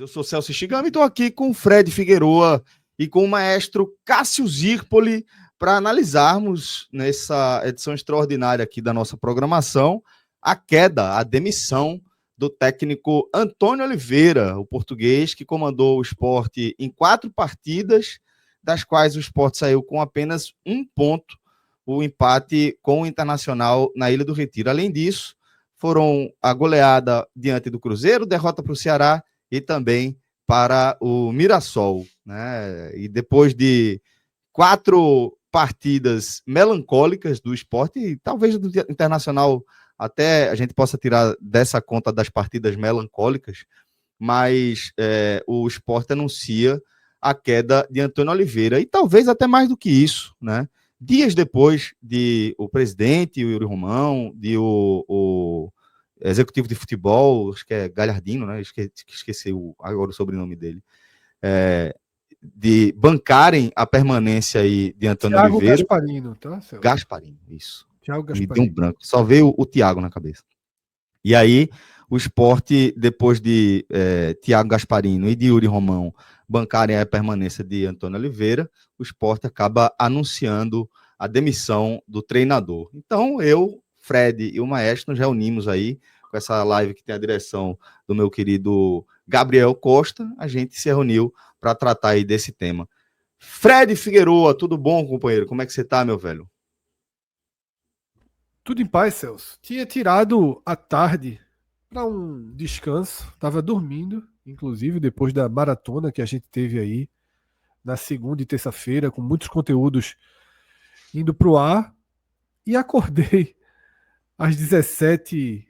Eu sou Celso Shigami e estou aqui com o Fred Figueroa e com o maestro Cássio Zirpoli para analisarmos nessa edição extraordinária aqui da nossa programação a queda, a demissão do técnico Antônio Oliveira, o português que comandou o Sport em 4 partidas, das quais o Sport saiu com apenas 1 ponto, o empate com o Internacional na Ilha do Retiro. Além disso, foram a goleada diante do Cruzeiro, derrota para o Ceará e também para o Mirassol, né? E depois de 4 partidas melancólicas do Sport, e talvez do Internacional até a gente possa tirar dessa conta das partidas melancólicas, mas o Sport anuncia a queda de Antônio Oliveira, e talvez até mais do que isso, né? Dias depois de o presidente, o Yuri Romão, de o executivo de futebol, acho que é Galhardino, né? Esqueci agora o sobrenome dele, de bancarem a permanência aí de Antônio Thiago Oliveira. Gasparino, tá, Celso? Gasparino, isso. Thiago Me Gasparino. deu um branco, só veio o Thiago na cabeça. E aí, o Sport, depois de Thiago Gasparino e de Yuri Romão bancarem a permanência de Antônio Oliveira, o Sport acaba anunciando a demissão do treinador. Então, eu, Fred e o Maestro nos reunimos aí com essa live que tem a direção do meu querido Gabriel Costa. A gente se reuniu para tratar aí desse tema. Fred Figueroa, tudo bom, companheiro? Como é que você tá, meu velho? Tudo em paz, Celso. Tinha tirado a tarde para um descanso, estava dormindo, inclusive depois da maratona que a gente teve aí na segunda e terça-feira, com muitos conteúdos indo para o ar, e acordei às 17h20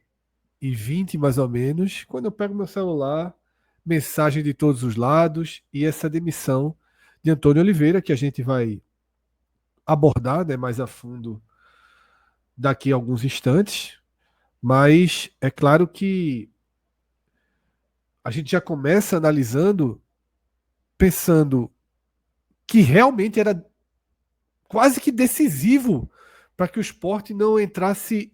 mais ou menos, quando eu pego meu celular, mensagem de todos os lados e essa demissão de Antônio Oliveira, que a gente vai abordar, né, mais a fundo daqui a alguns instantes, mas é claro que a gente já começa analisando, pensando que realmente era quase que decisivo para que o Sport não entrasse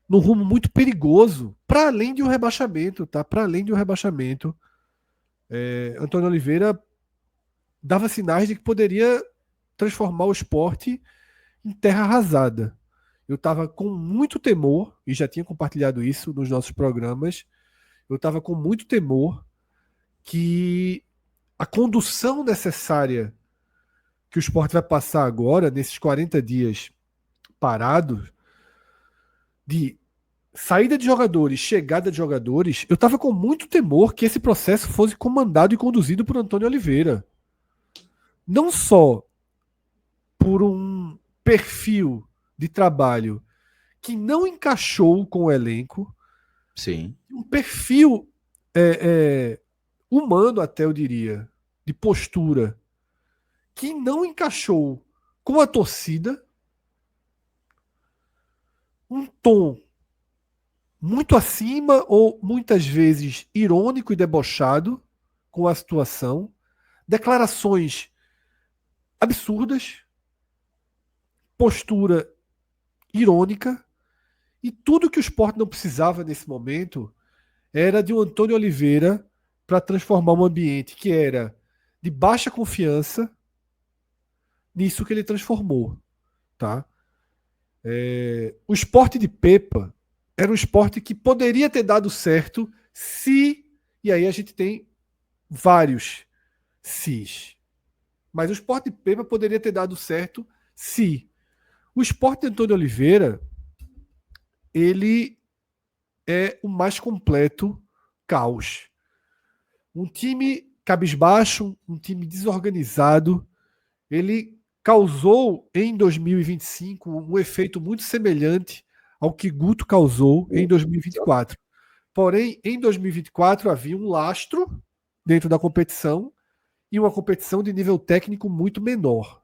num rumo muito perigoso, para além de um rebaixamento, tá? Para além de um rebaixamento, Antônio Oliveira dava sinais de que poderia transformar o Sport em terra arrasada. Eu estava com muito temor, e já tinha compartilhado isso nos nossos programas, eu estava com muito temor que a condução necessária que o Sport vai passar agora, nesses 40 dias parados, de saída de jogadores, chegada de jogadores, eu estava com muito temor que esse processo fosse comandado e conduzido por Antônio Oliveira. Não só por um perfil de trabalho que não encaixou com o elenco, Sim. um perfil humano, até eu diria, de postura, que não encaixou com a torcida, um tom muito acima ou muitas vezes irônico e debochado com a situação, declarações absurdas, postura irônica, e tudo que o Sport não precisava nesse momento era de um Antônio Oliveira para transformar um ambiente que era de baixa confiança nisso que ele transformou, tá? O Sport de Pepa era um esporte que poderia ter dado certo se, e aí a gente tem vários sis, mas o Sport de Pepa poderia ter dado certo se o Sport de Antônio Oliveira, ele é o mais completo caos. Um time cabisbaixo, um time desorganizado. Ele causou em 2025 um efeito muito semelhante ao que Guto causou em 2024. Porém, em 2024 havia um lastro dentro da competição e uma competição de nível técnico muito menor.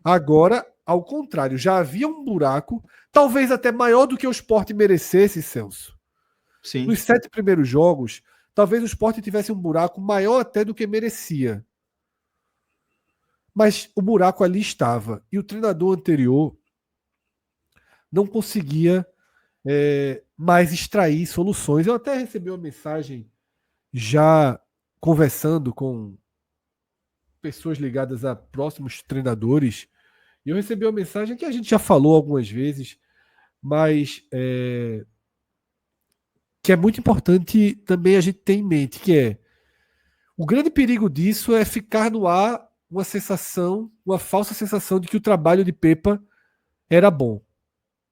Agora, ao contrário, já havia um buraco, talvez até maior do que o Sport merecesse, Celso. Sim. Nos 7 primeiros jogos, talvez o Sport tivesse um buraco maior até do que merecia. Mas o buraco ali estava. E o treinador anterior não conseguia mais extrair soluções. Eu até recebi uma mensagem já conversando com pessoas ligadas a próximos treinadores, e eu recebi uma mensagem que a gente já falou algumas vezes, mas que é muito importante também a gente ter em mente, que é o grande perigo disso é ficar no ar uma sensação, uma falsa sensação de que o trabalho de Pepa era bom,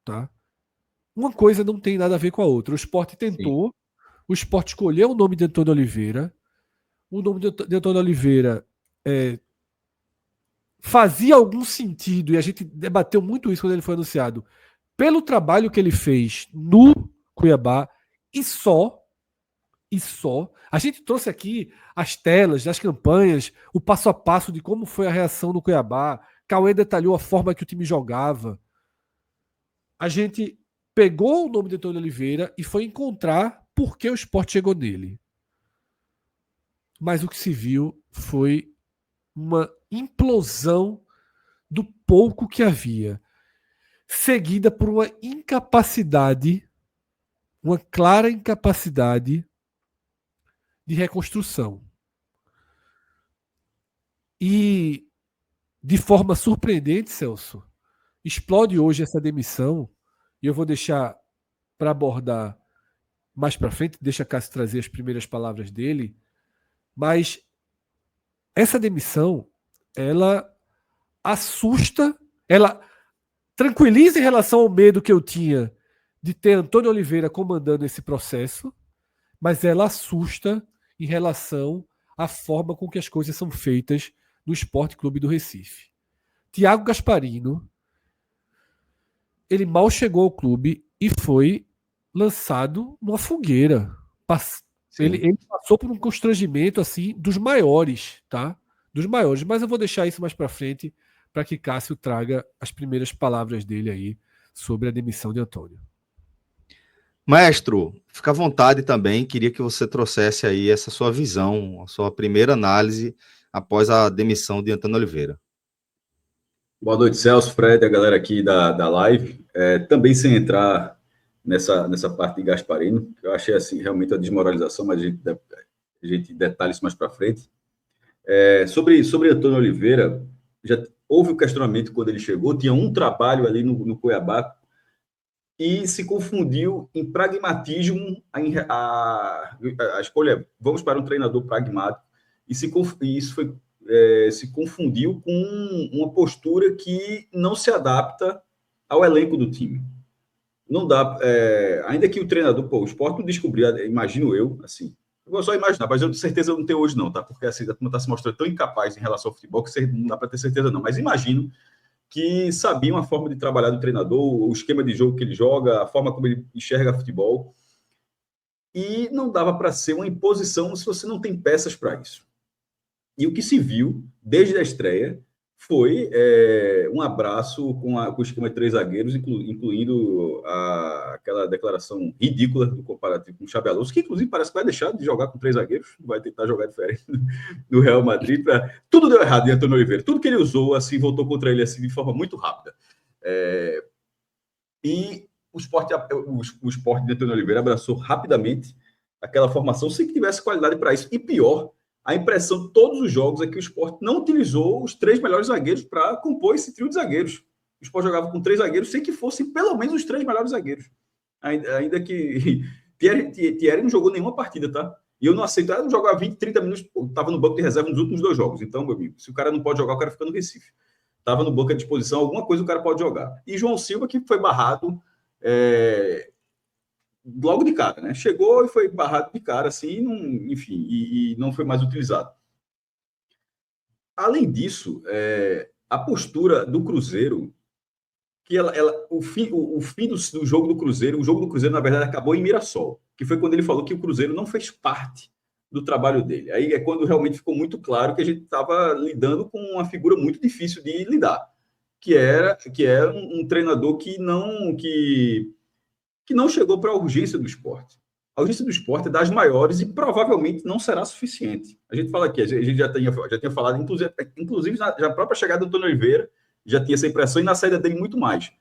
tá? Uma coisa não tem nada a ver com a outra. O Sport Sim. tentou, o Sport escolheu o nome de Antônio Oliveira, o nome de Antônio Oliveira fazia algum sentido, e a gente debateu muito isso quando ele foi anunciado, pelo trabalho que ele fez no Cuiabá, e só. A gente trouxe aqui as telas das campanhas, o passo a passo de como foi a reação no Cuiabá. Cauê detalhou a forma que o time jogava. A gente pegou o nome de Antônio Oliveira e foi encontrar por que o Sport chegou nele. Mas o que se viu foi uma implosão do pouco que havia, seguida por uma incapacidade, uma clara incapacidade de reconstrução. E, de forma surpreendente, Celso, explode hoje essa demissão, e eu vou deixar para abordar mais para frente, deixa Cássio trazer as primeiras palavras dele, mas essa demissão, ela assusta, ela tranquiliza em relação ao medo que eu tinha de ter Antônio Oliveira comandando esse processo, mas ela assusta em relação à forma com que as coisas são feitas no Esporte Clube do Recife. Tiago Gasparino, ele mal chegou ao clube e foi lançado numa fogueira. Ele passou por um constrangimento assim dos maiores, tá? Dos maiores. Mas eu vou deixar isso mais para frente para que Cássio traga as primeiras palavras dele aí sobre a demissão de Antônio. Maestro, fica à vontade também. Queria que você trouxesse aí essa sua visão, a sua primeira análise após a demissão de Antônio Oliveira. Boa noite, Celso, Fred, a galera aqui da live. Também sem entrar nessa parte de Gasparino, que eu achei assim, realmente a desmoralização, mas a gente detalha isso mais para frente. Sobre Antônio Oliveira, já houve o questionamento quando ele chegou, tinha um trabalho ali no Cuiabá e se confundiu em pragmatismo, a escolha, vamos para um treinador pragmático, e isso foi se confundiu com uma postura que não se adapta ao elenco do time. Não dá, ainda que o treinador, o Sport não descobriu, imagino eu, assim, eu vou só imaginar, mas eu de certeza não tenho hoje não, tá? Porque assim, a turma está se mostrando tão incapaz em relação ao futebol que não dá para ter certeza não, mas imagino que sabiam a forma de trabalhar do treinador, o esquema de jogo que ele joga, a forma como ele enxerga futebol, e não dava para ser uma imposição se você não tem peças para isso. E o que se viu desde a estreia foi um abraço com o esquema de 3 zagueiros, incluindo aquela declaração ridícula do comparativo com o Xabi Alonso, que inclusive parece que vai deixar de jogar com 3 zagueiros, vai tentar jogar diferente no Real Madrid. Tudo deu errado em Antônio Oliveira. Tudo que ele usou assim voltou contra ele assim, de forma muito rápida. E o Sport de Antônio Oliveira abraçou rapidamente aquela formação sem que tivesse qualidade para isso. E pior, a impressão de todos os jogos é que o Sport não utilizou os 3 melhores zagueiros para compor esse trio de zagueiros. O Sport jogava com 3 zagueiros sem que fossem pelo menos os 3 melhores zagueiros. Ainda que Thierry não jogou nenhuma partida, tá? E eu não aceito, não jogava 20, 30 minutos, estava no banco de reserva nos últimos 2 jogos. Então, meu amigo, se o cara não pode jogar, o cara fica no Recife. Estava no banco à disposição, alguma coisa o cara pode jogar. E João Silva, que foi barrado logo de cara, né? Chegou e foi barrado de cara, assim, enfim, e não foi mais utilizado. Além disso, a postura do Cruzeiro, que o fim do jogo do Cruzeiro, o jogo do Cruzeiro, na verdade, acabou em Mirassol, que foi quando ele falou que o Cruzeiro não fez parte do trabalho dele. Aí é quando realmente ficou muito claro que a gente estava lidando com uma figura muito difícil de lidar, que era um treinador que não chegou para a urgência do esporte. A urgência do esporte é das maiores e provavelmente não será suficiente. A gente fala aqui, a gente já tinha falado, inclusive na própria chegada do Antônio Oliveira, já tinha essa impressão, e na saída dele muito mais.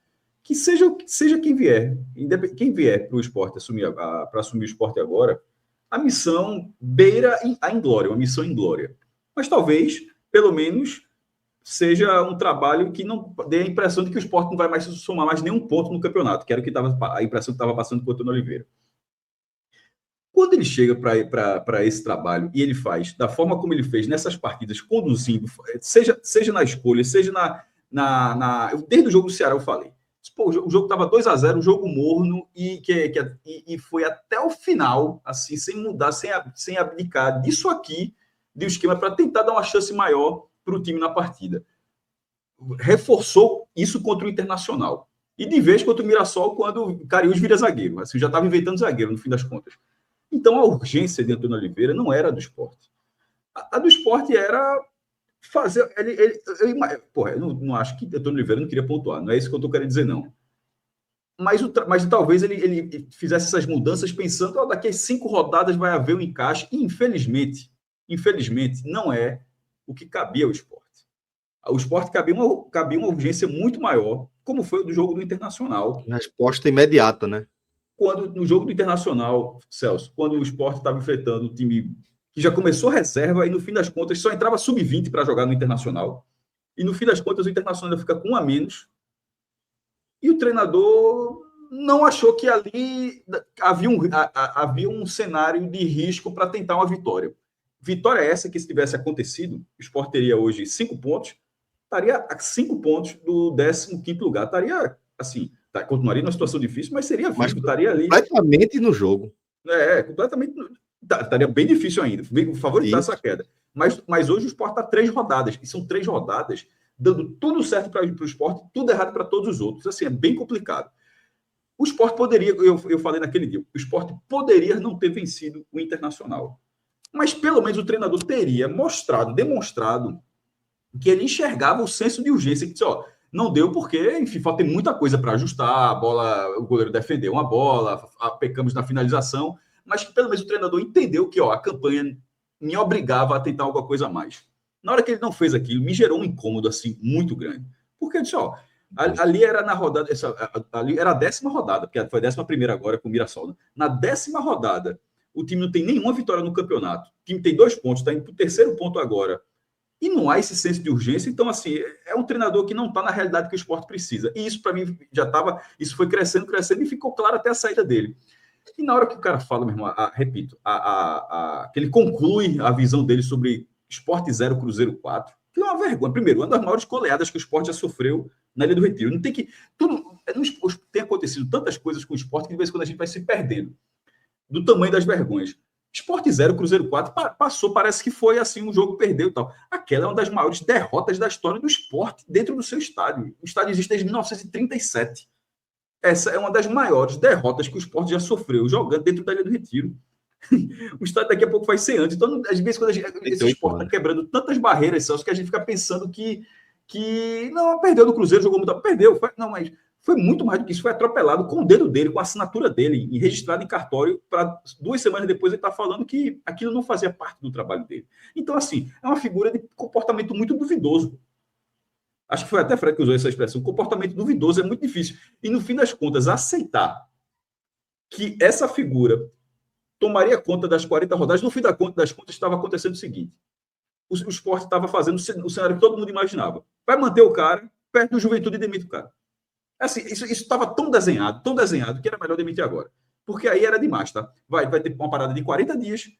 Que seja quem vier para o esporte para assumir o esporte agora, a missão beira a inglória, uma missão inglória. Mas talvez, pelo menos, seja um trabalho que não dê a impressão de que o Sport não vai mais somar mais nenhum ponto no campeonato, que era a impressão que estava passando com o Antônio Oliveira. Quando ele chega para esse trabalho e ele faz da forma como ele fez nessas partidas, conduzindo, seja na escolha, seja desde o jogo do Ceará eu falei, pô, o jogo estava 2-0, um jogo morno, e foi até o final, assim, sem mudar, sem abdicar disso aqui, de um esquema, para tentar dar uma chance maior para o time na partida. Reforçou isso contra o Internacional. E de vez contra o Mirassol, quando o Cariús vira zagueiro. Assim, já estava inventando zagueiro, no fim das contas. Então, a urgência de Antônio Oliveira não era a do Sport. A do Sport era fazer... eu não acho que Antônio Oliveira não queria pontuar. Não é isso que eu estou querendo dizer, não. Mas talvez ele fizesse essas mudanças pensando daqui a 5 rodadas vai haver um encaixe. E, infelizmente, não é o que cabia ao Sport. O Sport cabia uma urgência muito maior, como foi o do jogo do Internacional. Na resposta imediata, né? No jogo do Internacional, Celso, quando o Sport estava enfrentando um time que já começou reserva e, no fim das contas, só entrava sub-20 para jogar no Internacional. E, no fim das contas, o Internacional fica com 1 a menos. E o treinador não achou que ali havia um cenário de risco para tentar uma vitória. Vitória essa que, se tivesse acontecido, o Sport teria hoje 5 pontos, estaria a 5 pontos do 15º lugar. Estaria, assim, continuaria numa situação difícil, mas seria vivo, estaria ali. Completamente no jogo. Completamente. Estaria bem difícil ainda, favoritar essa queda. Mas hoje o Sport está 3 rodadas, e são 3 rodadas dando tudo certo para o Sport, tudo errado para todos os outros. Assim, é bem complicado. O Sport poderia, eu falei naquele dia, o Sport poderia não ter vencido o Internacional. Mas pelo menos o treinador teria demonstrado que ele enxergava o senso de urgência, que disse, não deu porque, enfim, falta muita coisa para ajustar, a bola, o goleiro defendeu uma bola, pecamos na finalização, mas que pelo menos o treinador entendeu que a campanha me obrigava a tentar alguma coisa a mais. Na hora que ele não fez aquilo, me gerou um incômodo assim muito grande. Porque eu disse, ali era na rodada, ali era a 10ª rodada, porque foi a 11ª agora com o Mirassol. Né? Na 10ª rodada, o time não tem nenhuma vitória no campeonato. O time tem 2 pontos, está indo para o 3º ponto agora. E não há esse senso de urgência. Então, assim, é um treinador que não está na realidade que o Sport precisa. E isso, para mim, isso foi crescendo e ficou claro até a saída dele. E na hora que o cara fala, meu irmão, repito, que ele conclui a visão dele sobre Sport 0, Cruzeiro 4, que é uma vergonha. Primeiro, uma das maiores goleadas que o Sport já sofreu na Ilha do Retiro. Não tem que... tem acontecido tantas coisas com o Sport que de vez em quando a gente vai se perdendo do tamanho das vergonhas. Sport 0, Cruzeiro 4, passou, parece que foi assim, um jogo perdeu e tal. Aquela é uma das maiores derrotas da história do Sport dentro do seu estádio. O estádio existe desde 1937. Essa é uma das maiores derrotas que o Sport já sofreu jogando dentro da Ilha do Retiro. O estádio daqui a pouco vai ser antes. Então, às vezes, quando esse Sport está quebrando tantas barreiras, Celso, que a gente fica pensando que não, perdeu do Cruzeiro, jogou muito. Perdeu. Mas foi muito mais do que isso. Foi atropelado com o dedo dele, com a assinatura dele, e registrado em cartório, para 2 semanas depois ele está falando que aquilo não fazia parte do trabalho dele. Então, assim, é uma figura de comportamento muito duvidoso. Acho que foi até Fred que usou essa expressão. Comportamento duvidoso é muito difícil. E, no fim das contas, aceitar que essa figura tomaria conta das 40 rodadas, no fim das contas, estava acontecendo o seguinte. O Sport estava fazendo o cenário que todo mundo imaginava. Vai manter o cara, perto do Juventude e demite o cara. Assim, isso estava tão desenhado, que era melhor demitir agora. Porque aí era demais, tá? Vai ter uma parada de 40 dias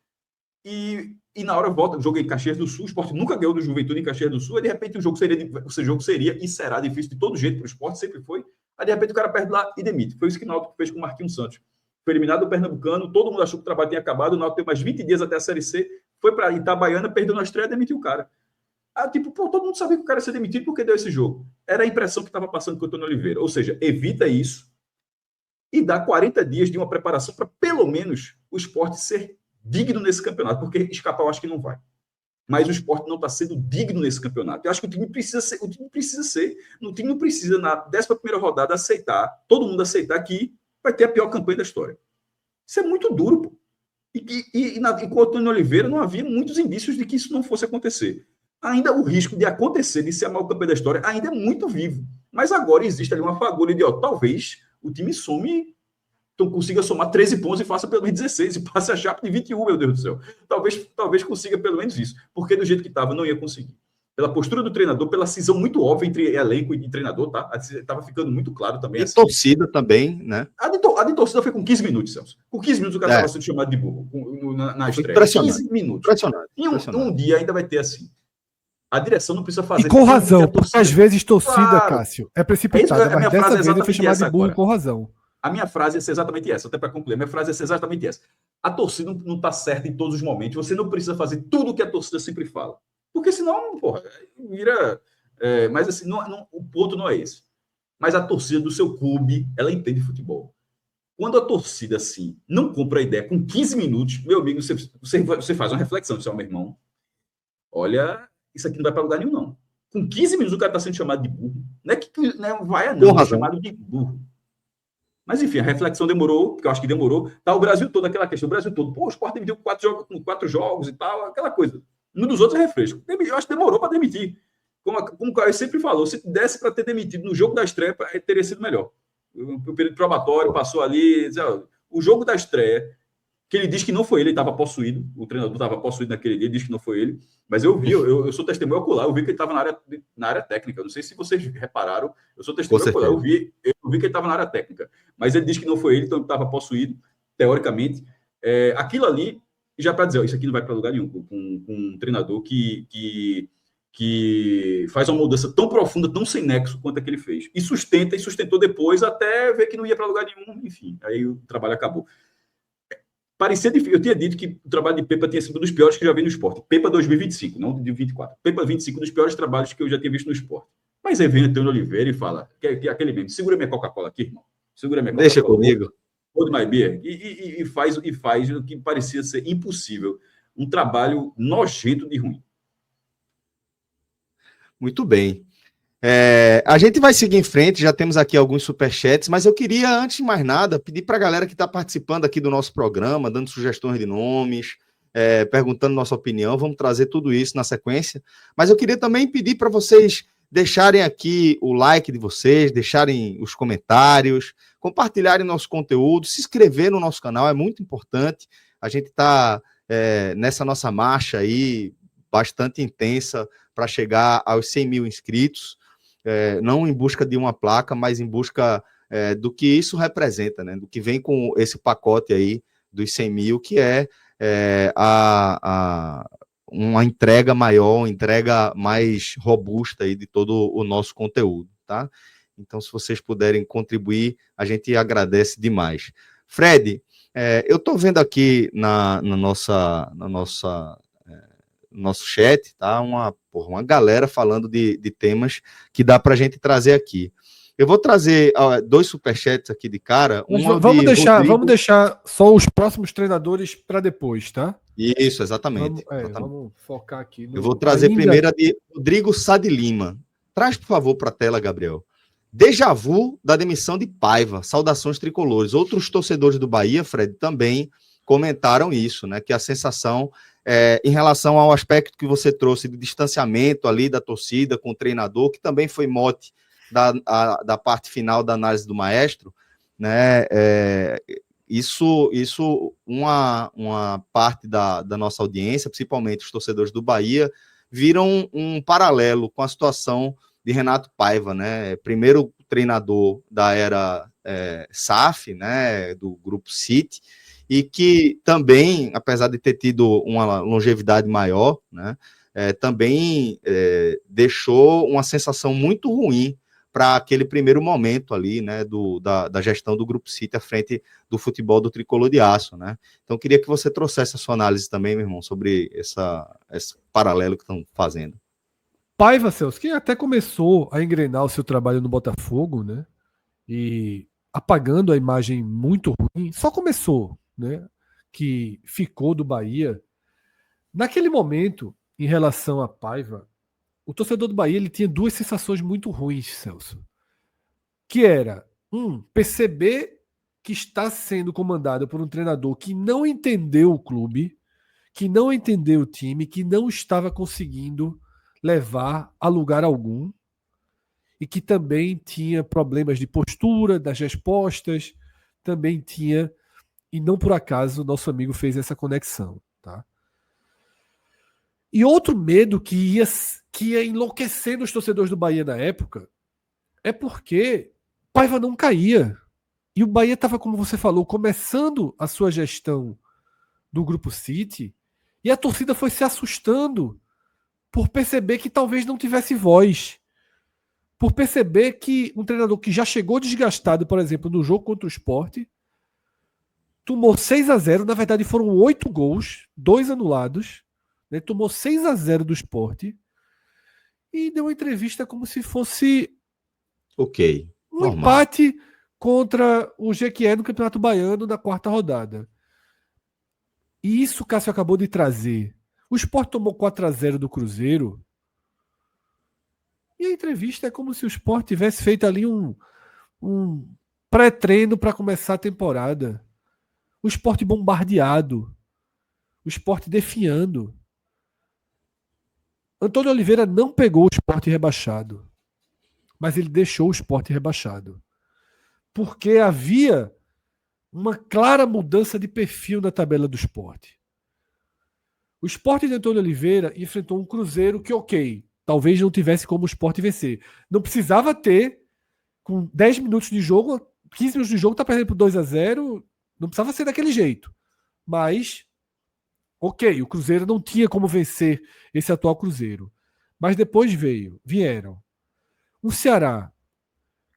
e na hora volta, o jogo em Caxias do Sul, o Sport nunca ganhou do Juventude em Caxias do Sul, e de repente o jogo seria e será difícil de todo jeito para o Sport, sempre foi. Aí de repente o cara perde lá e demite. Foi isso que o Náutico fez com o Marquinhos Santos. Foi eliminado do Pernambucano, todo mundo achou que o trabalho tinha acabado, o Náutico tem mais 20 dias até a Série C, foi para Itabaiana, perdeu na estreia e demitiu o cara. Todo mundo sabia que o cara ia ser demitido porque deu esse jogo. Era a impressão que estava passando com o Antônio Oliveira. Ou seja, evita isso e dá 40 dias de uma preparação para, pelo menos, o Sport ser digno nesse campeonato, porque escapar eu acho que não vai. Mas o Sport não está sendo digno nesse campeonato. Eu acho que o time precisa ser. O time não precisa, na 11ª rodada, todo mundo aceitar que vai ter a pior campanha da história. Isso é muito duro, pô. E com o Antônio Oliveira não havia muitos indícios de que isso não fosse acontecer. Ainda o risco de acontecer, de ser a maior campanha da história, ainda é muito vivo. Mas agora existe ali uma fagulha de, talvez o time some Então consiga somar 13 pontos e faça pelo menos 16 e passe a Chape de 21, meu Deus do céu. Talvez consiga pelo menos isso, porque do jeito que estava não ia conseguir. Pela postura do treinador, pela cisão muito óbvia entre elenco e treinador, tá? Estava ficando muito claro também. E assim. Torcida também, né? A de torcida foi com 15 minutos, Celso. Com 15 minutos o cara estava sendo chamado de burro na estreia. 15 minutos. Impressionante. Um dia ainda vai ter assim. A direção não precisa fazer. E com razão, porque às vezes torcida, Cássio, é precipitada, mas dessa vez ele foi chamado de burro com razão. A minha frase ia ser exatamente essa, até para concluir. A minha frase ia ser exatamente essa. A torcida não está certa em todos os momentos. Você não precisa fazer tudo o que a torcida sempre fala. Porque senão, porra, vira... mas assim, o ponto não é esse. Mas a torcida do seu clube, ela entende futebol. Quando a torcida, assim, não compra a ideia com 15 minutos, meu amigo, você faz uma reflexão, seu meu irmão. Olha, isso aqui não vai para lugar nenhum, não. Com 15 minutos o cara está sendo chamado de burro. Não é que não é chamado de burro. Mas, enfim, a reflexão demorou, porque eu acho que demorou. Tá o Brasil todo, aquela questão, o Brasil todo. Pô, o Sport demitiu com 4 jogos e tal, aquela coisa. Um dos outros é refresco. Eu acho que demorou para demitir. Como o Caio sempre falou, se desse para ter demitido no jogo da estreia, teria sido melhor. O período probatório passou ali. O jogo da estreia, que ele diz que não foi ele estava possuído. O treinador estava possuído naquele dia, ele diz que não foi ele. Mas eu vi, eu sou testemunho ocular, eu vi que ele estava na área técnica. Eu não sei se vocês repararam, eu sou testemunho ocular, eu vi que ele estava na área técnica. Mas ele diz que não foi ele, então ele estava possuído, teoricamente. Aquilo ali, já para dizer, isso aqui não vai para lugar nenhum, com um treinador que faz uma mudança tão profunda, tão sem nexo quanto a que ele fez. E sustentou depois até ver que não ia para lugar nenhum. Enfim, aí o trabalho acabou. Parecia difícil. Eu tinha dito que o trabalho de Pepa tinha sido um dos piores que eu já vi no esporte. Pepa 2025, não de 24. Pepa 25, um dos piores trabalhos que eu já tinha visto no esporte. Mas aí vem Antônio Oliveira e fala, que aquele mesmo, segura minha Coca-Cola aqui, irmão. Segura minha Coca-Cola. Deixa comigo. Hold my beer. E faz o que parecia ser impossível. Um trabalho nojento de ruim. Muito bem. A gente vai seguir em frente, já temos aqui alguns superchats, mas eu queria, antes de mais nada, pedir para a galera que está participando aqui do nosso programa, dando sugestões de nomes, perguntando nossa opinião, vamos trazer tudo isso na sequência, mas eu queria também pedir para vocês deixarem aqui o like de vocês, deixarem os comentários, compartilharem nosso conteúdo, se inscrever no nosso canal, é muito importante. A gente está nessa nossa marcha aí, bastante intensa, para chegar aos 100 mil inscritos, não em busca de uma placa, mas em busca do que isso representa, né? Do que vem com esse pacote aí dos 100 mil, que uma entrega maior, uma entrega mais robusta aí de todo o nosso conteúdo, tá? Então, se vocês puderem contribuir, a gente agradece demais. Fred, eu estou vendo aqui no nosso chat, tá? Uma galera falando de temas que dá para a gente trazer aqui. Eu vou trazer 2 superchats aqui de cara. Vamos deixar só os próximos treinadores para depois, tá? Isso, exatamente. Vamos focar aqui. Eu vou trazer primeiro a de Rodrigo Sá de Lima. Traz, por favor, para a tela, Gabriel. Déjà vu da demissão de Paiva. Saudações tricolores. Outros torcedores do Bahia, Fred, também comentaram isso, né? Que a sensação em relação ao aspecto que você trouxe de distanciamento ali da torcida com o treinador, que também foi mote da parte final da análise do maestro, né? Uma parte da nossa audiência, principalmente os torcedores do Bahia, viram um paralelo com a situação de Renato Paiva, né? Primeiro treinador da era SAF, né? Do Grupo City, e que também, apesar de ter tido uma longevidade maior, né, também deixou uma sensação muito ruim para aquele primeiro momento ali, né, da gestão do Grupo City à frente do futebol do Tricolor de Aço, né? Então, queria que você trouxesse a sua análise também, meu irmão, sobre esse paralelo que estão fazendo. Paiva, Celso, que até começou a engrenar o seu trabalho no Botafogo, né, e apagando a imagem muito ruim, só começou, né, que ficou do Bahia. Naquele momento, em relação a Paiva, o torcedor do Bahia ele tinha 2 sensações muito ruins, Celso. Que era, perceber que está sendo comandado por um treinador que não entendeu o clube, que não entendeu o time, que não estava conseguindo levar a lugar algum, e que também tinha problemas de postura, das respostas, também tinha, e não por acaso o nosso amigo fez essa conexão. Tá? E outro medo que ia enlouquecendo os torcedores do Bahia na época é porque Paiva não caía. E o Bahia estava, como você falou, começando a sua gestão do Grupo City, e a torcida foi se assustando por perceber que talvez não tivesse voz. Por perceber que um treinador que já chegou desgastado, por exemplo, no jogo contra o Sport, tomou 6-0, na verdade foram 8 gols, 2 anulados, né? Tomou 6-0 do Sport e deu uma entrevista como se fosse um normal. empate contra o Jequié no Campeonato Baiano na 4ª rodada. E isso, Cássio, acabou de trazer. O Sport tomou 4-0 do Cruzeiro. E a entrevista é como se o Sport tivesse feito ali um pré-treino para começar a temporada. O Sport bombardeado. O Sport definhando. Antônio Oliveira não pegou o Sport rebaixado. Mas ele deixou o Sport rebaixado. Porque havia uma clara mudança de perfil na tabela do Sport. O Sport de Antônio Oliveira enfrentou um Cruzeiro que, talvez não tivesse como o Sport vencer. Não precisava ter, com 10 minutos de jogo, 15 minutos de jogo, tá perdendo por 2-0, não precisava ser daquele jeito. Mas, o Cruzeiro não tinha como vencer esse atual Cruzeiro. Mas depois vieram o Ceará,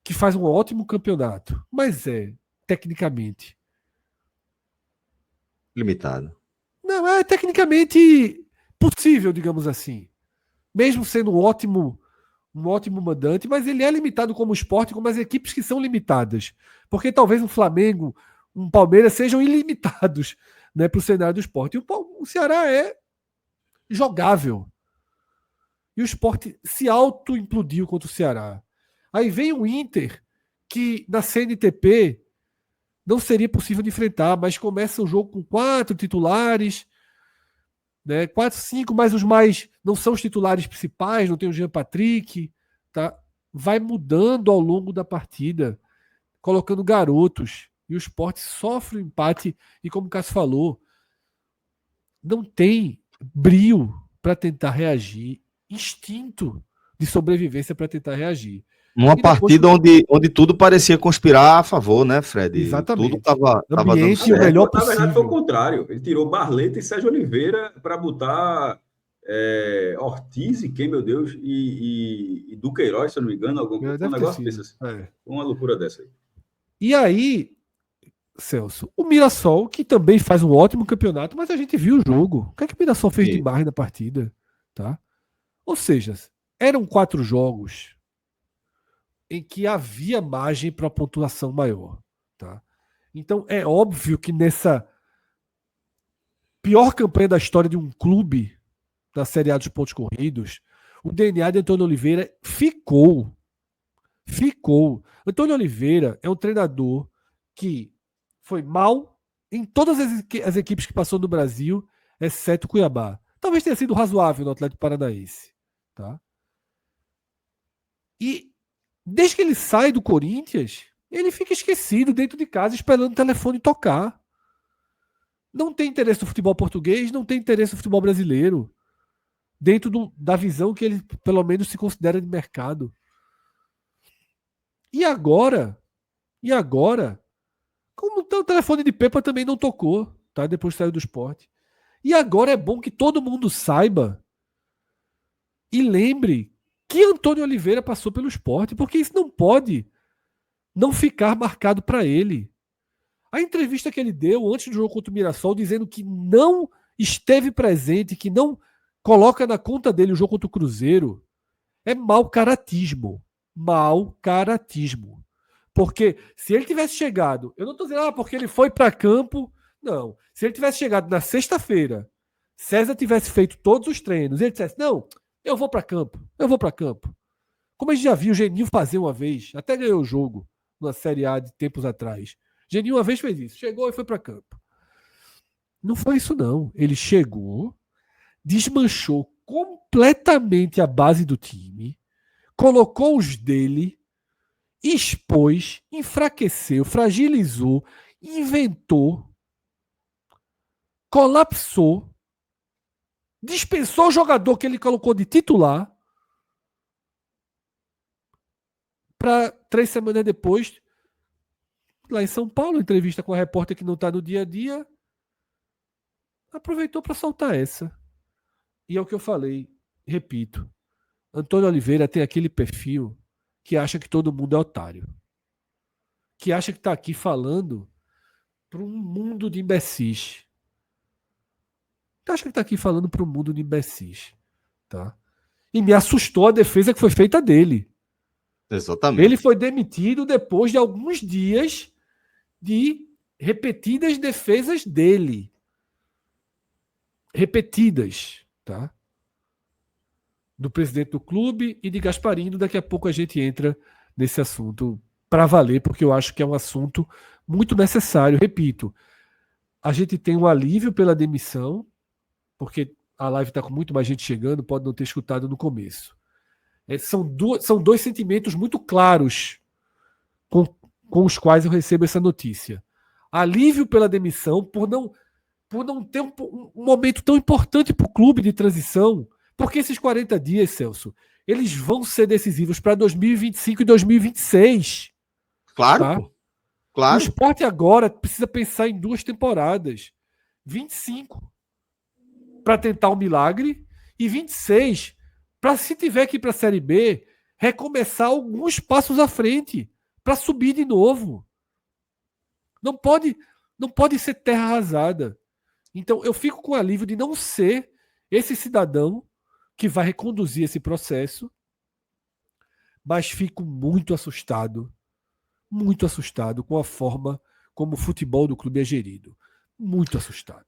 que faz um ótimo campeonato, mas tecnicamente limitado. Não, é tecnicamente possível, digamos assim. Mesmo sendo um ótimo mandante, mas ele é limitado como Sport, como as equipes que são limitadas. Porque talvez um Flamengo, um Palmeiras sejam ilimitados, né, para o cenário do Sport. E o Ceará é jogável. E o Sport se auto-implodiu contra o Ceará. Aí vem o Inter, que na CNTP não seria possível de enfrentar, mas começa o jogo com 4 titulares, né? 4, 5, mas os mais não são os titulares principais, não tem o Jean Patrick, tá? Vai mudando ao longo da partida, colocando garotos, e o Sport sofre o empate, e como o Cássio falou, não tem brio para tentar reagir, instinto de sobrevivência para tentar reagir. Numa partida onde tudo parecia conspirar a favor, né, Fred? Exatamente. Tudo tava Ambiente dando o melhor Na possível. verdade, foi o contrário. Ele tirou Barleta e Sérgio Oliveira para botar Ortiz e quem, meu Deus, e Duqueiroz, se eu não me engano, um negócio desse. Assim. Uma loucura dessa aí. E aí, Celso, o Mirassol, que também faz um ótimo campeonato, mas a gente viu o jogo. O que é que o Mirassol fez de mais na partida? Tá? Ou seja, eram 4 jogos em que havia margem para pontuação maior. Tá? Então, é óbvio que nessa pior campanha da história de um clube da Série A dos pontos corridos, o DNA de Antônio Oliveira ficou. Antônio Oliveira é um treinador que foi mal em todas as equipes que passou no Brasil, exceto o Cuiabá. Talvez tenha sido razoável no Atlético Paranaense. Tá? E desde que ele sai do Corinthians, ele fica esquecido dentro de casa, esperando o telefone tocar. Não tem interesse no futebol português, não tem interesse no futebol brasileiro. Dentro da visão que ele, pelo menos, se considera de mercado. E agora, como o telefone de Pepa também não tocou, tá? Depois saiu do Sport. E agora é bom que todo mundo saiba e lembre que Antônio Oliveira passou pelo Sport, porque isso não pode não ficar marcado para ele. A entrevista que ele deu antes do jogo contra o Mirassol, dizendo que não esteve presente, que não coloca na conta dele o jogo contra o Cruzeiro, é mau caratismo. Porque se ele tivesse chegado, eu não estou dizendo porque ele foi para campo, não. Se ele tivesse chegado na sexta-feira, César tivesse feito todos os treinos, ele dissesse, não, eu vou para campo. Como a gente já viu o Geninho fazer uma vez, até ganhou o jogo na Série A de tempos atrás. Geninho uma vez fez isso, chegou e foi para campo. Não foi isso não. Ele chegou, desmanchou completamente a base do time, colocou os dele expôs, enfraqueceu, fragilizou, inventou, colapsou, dispensou o jogador que ele colocou de titular para 3 semanas depois, lá em São Paulo, entrevista com a repórter que não está no dia a dia, aproveitou para soltar essa. E é o que eu falei, repito, Antônio Oliveira tem aquele perfil que acha que todo mundo é otário, que acha que está aqui falando para um mundo de imbecis. Que acha que está aqui falando para um mundo de imbecis, tá? E me assustou a defesa que foi feita dele. Exatamente. Ele foi demitido depois de alguns dias de repetidas defesas dele. Repetidas, tá? Do presidente do clube e de Gasparini. Daqui a pouco a gente entra nesse assunto para valer, porque eu acho que é um assunto muito necessário. Repito, a gente tem um alívio pela demissão, porque a live está com muito mais gente chegando, pode não ter escutado no começo. São dois sentimentos muito claros com os quais eu recebo essa notícia. Alívio pela demissão por não ter um momento tão importante para o clube de transição, porque esses 40 dias, Celso, eles vão ser decisivos para 2025 e 2026. Claro, tá? pô. Claro. O Sport agora precisa pensar em 2 temporadas. 25 para tentar um milagre e 26 para, se tiver que ir para a Série B, recomeçar alguns passos à frente para subir de novo. Não pode ser terra arrasada. Então eu fico com alívio de não ser esse cidadão que vai reconduzir esse processo, mas fico muito assustado com a forma como o futebol do clube é gerido. Muito assustado.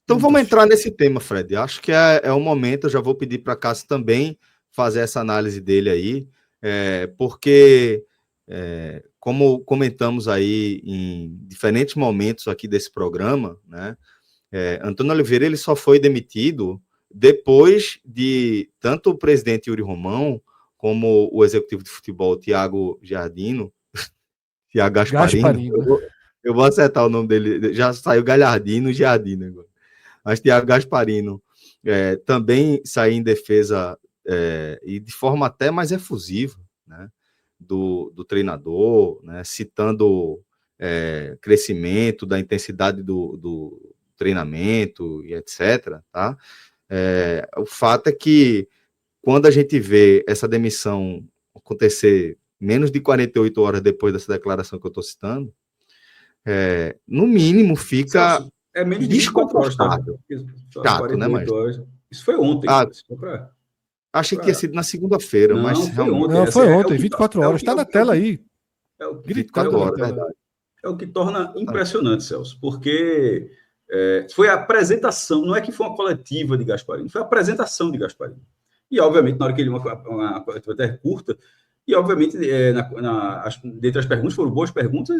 Então vamos entrar nesse tema, Fred. Acho que é o momento. Eu já vou pedir para Cássio também fazer essa análise dele aí, porque, como comentamos aí em diferentes momentos aqui desse programa, né, Antônio Oliveira ele só foi demitido depois de tanto o presidente Yuri Romão como o executivo de futebol Thiago Gasparino. Eu vou acertar o nome dele. Já saiu Galhardino e Giardino agora. Mas Thiago Gasparino também saiu em defesa e de forma até mais efusiva, né, do treinador, né, citando crescimento da intensidade do treinamento e etc. Tá? O fato é que quando a gente vê essa demissão acontecer menos de 48 horas depois dessa declaração que eu estou citando, no mínimo fica... Celso, menos de 24 horas, tá? Chato, né, mas... horas. Isso foi ontem. Achei que tinha sido na segunda-feira, mas realmente... Não, foi ontem, 24 horas. Está na tela aí. Gritando na tela. É o que torna impressionante, Celso, porque foi a apresentação, não é que foi uma coletiva de Gasparino, foi a apresentação de Gasparino. E, obviamente, na hora que ele uma coletiva até curta, e, obviamente, dentre as perguntas, foram boas perguntas,